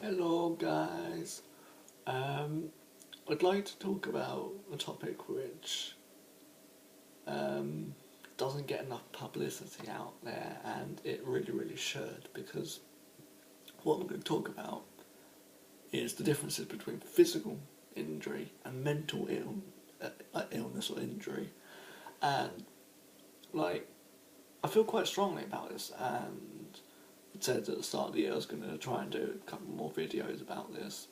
Hello, guys. I'd like to talk about a topic which um, doesn't get enough publicity out there, and it really, really should, because what I'm going to talk about is the differences between physical injury and illness or injury. And, like, I feel quite strongly about this, and I said at the start of the year I was going to try and do a couple more videos about this.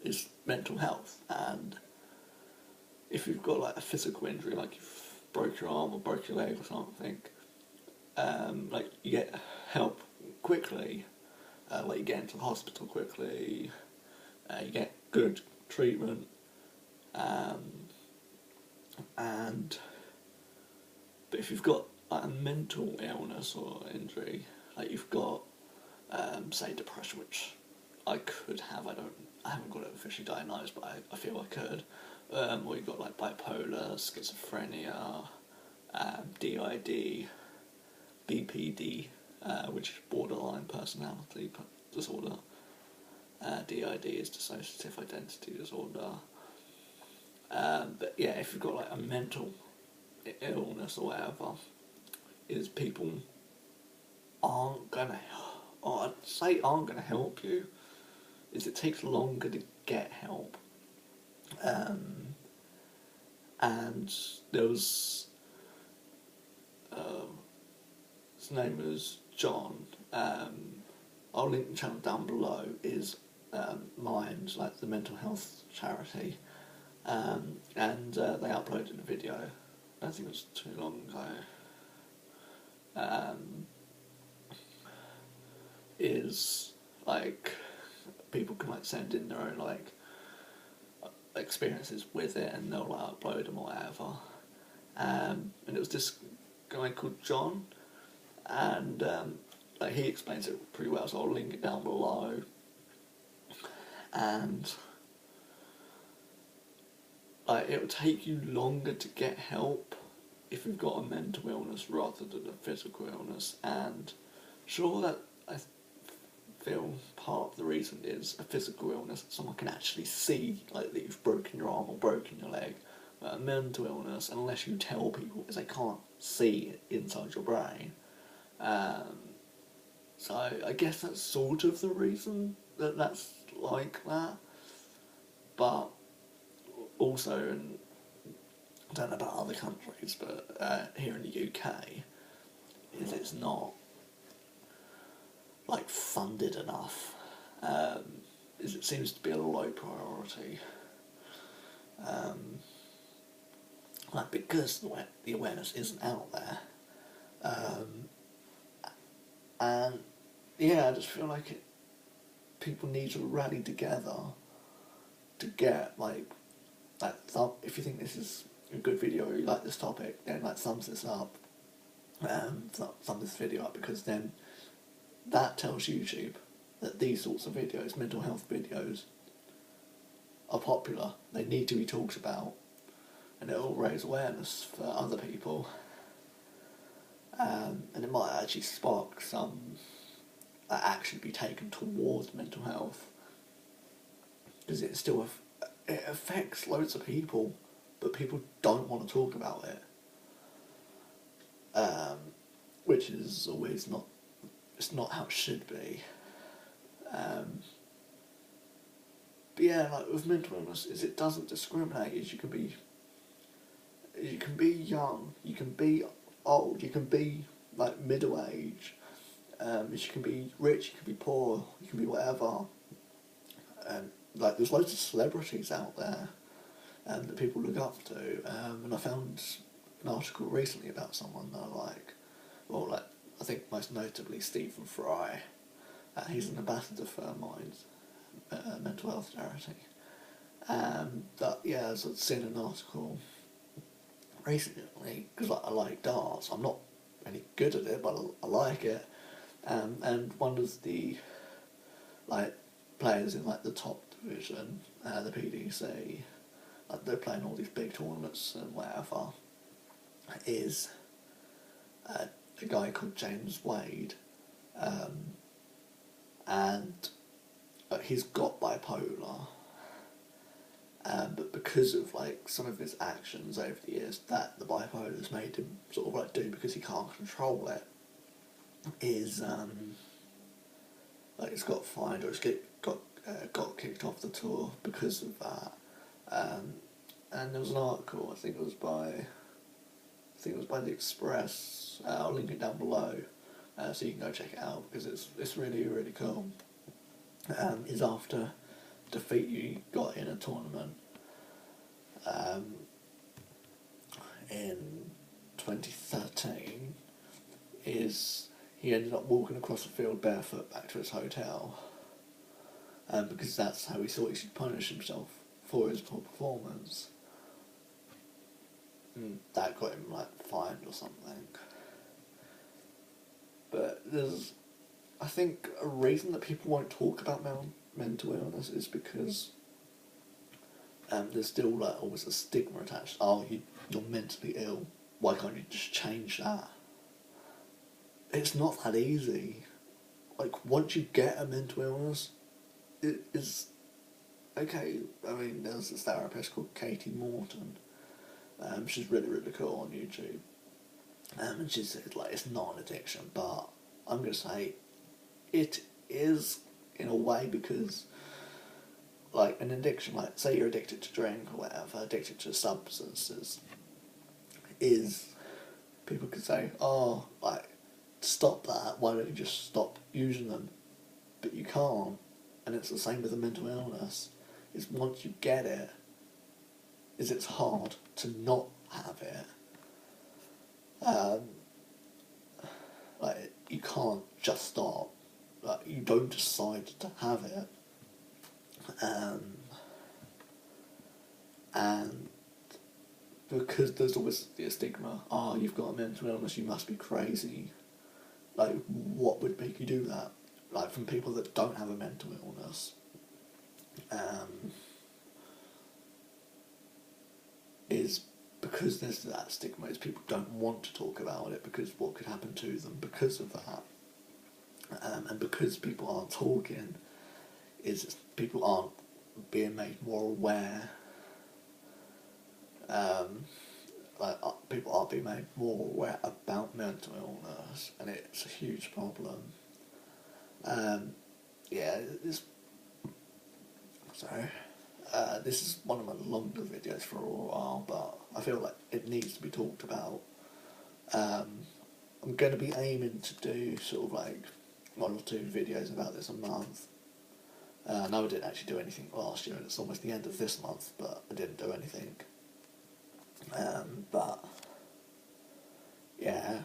Is mental health, and if you've got like a physical injury, like you've broke your arm or broke your leg or something, like you get help quickly, like you get into the hospital quickly, you get good treatment, um, and but if you've got like a mental illness or injury, like you've got say depression, which I could have, I haven't got it officially diagnosed, but I feel I could. Or you've got like bipolar, schizophrenia, DID, BPD, which is borderline personality disorder. DID is dissociative identity disorder. But yeah, if you've got like a mental illness or whatever, is people aren't gonna, or I'd say aren't gonna help you. Is it takes longer to get help. Um, and there was his name was John. I'll link the channel down below. Is Minds, like the mental health charity, and they uploaded a video. I don't think it was too long ago. Is like people can like send in their own like experiences with it, and they'll like upload them or whatever. And it was this guy called John, and like he explains it pretty well, so I'll link it down below. And like it will take you longer to get help if you've got a mental illness rather than a physical illness. And sure, that I feel part of the reason is a physical illness that someone can actually see, like that you've broken your arm or broken your leg. But a mental illness, unless you tell people, because they can't see it inside your brain. Um, so I guess that's sort of the reason that that's like that. But also, and I don't know about other countries, but here in the UK, is it's not like funded enough. Is it seems to be a low priority. Um, like because the awareness isn't out there, um, and yeah, I just feel like people need to rally together to get like if you think this is a good video or you like this topic, then like thumbs this up, thumb this video up, because then that tells YouTube that these sorts of videos, mental health videos, are popular. They need to be talked about, and it will raise awareness for other people. And it might actually spark some action be taken towards mental health, because it affects loads of people, but people don't want to talk about it, which is always not. It's not how it should be. Um, but yeah, like with mental illness, is it doesn't discriminate. Is you can be young, you can be old, you can be like middle age. You can be rich, you can be poor, you can be whatever. Like there's loads of celebrities out there that people look up to. And I found an article recently about someone that I like. Well, like I think most notably Stephen Fry. He's an ambassador for Minds, mental health charity. But yeah, I've seen an article recently because like, I like darts. I'm not any good at it, but I like it. And one of the like players in like the top division, the PDC, like they're playing all these big tournaments and whatever, is a guy called James Wade, and he's got bipolar, but because of like some of his actions over the years that the bipolar has made him sort of like do because he can't control it, is like he's got fined or got kicked off the tour because of that. And there was an article, I think it was by The Express. I'll link it down below, so you can go check it out because it's really really cool. Is after defeat you got in a tournament in 2013, is he ended up walking across the field barefoot back to his hotel, because that's how he thought he should punish himself for his poor performance. And that got him like fined or something. But there's, I think, a reason that people won't talk about mental illness is because there's still like always a stigma attached. Oh, you're mentally ill. Why can't you just change that? It's not that easy. Like, once you get a mental illness, it is okay. I mean, there's this therapist called Katie Morton. She's really really cool on YouTube. And she said like it's not an addiction, but I'm gonna say it is in a way, because like an addiction, like say you're addicted to drink or whatever, addicted to substances, is people could say, oh, like, stop that, why don't you just stop using them? But you can't. And it's the same with a mental illness. Is once you get it, is it's hard to not have it. Like, you can't just stop. Like, you don't decide to have it. And because there's always the stigma, oh, you've got a mental illness, you must be crazy. Like, what would make you do that? Like, from people that don't have a mental illness. Is because there's that stigma, is people don't want to talk about it because what could happen to them because of that. And because people aren't talking, is people aren't being made more aware. People are being made more aware about mental illness, and it's a huge problem. This is one of my longer videos for a while, but I feel like it needs to be talked about. I'm going to be aiming to do sort of like 1 or 2 videos about this a month. I know I didn't actually do anything last year, and it's almost the end of this month, but I didn't do anything. But yeah,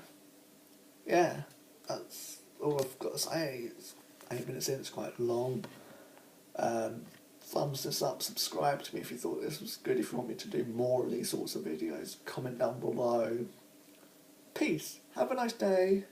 that's all I've got to say. It's 8 minutes in, it's quite long. Thumbs this up, subscribe to me if you thought this was good. If you want me to do more of these sorts of videos, comment down below. Peace, have a nice day.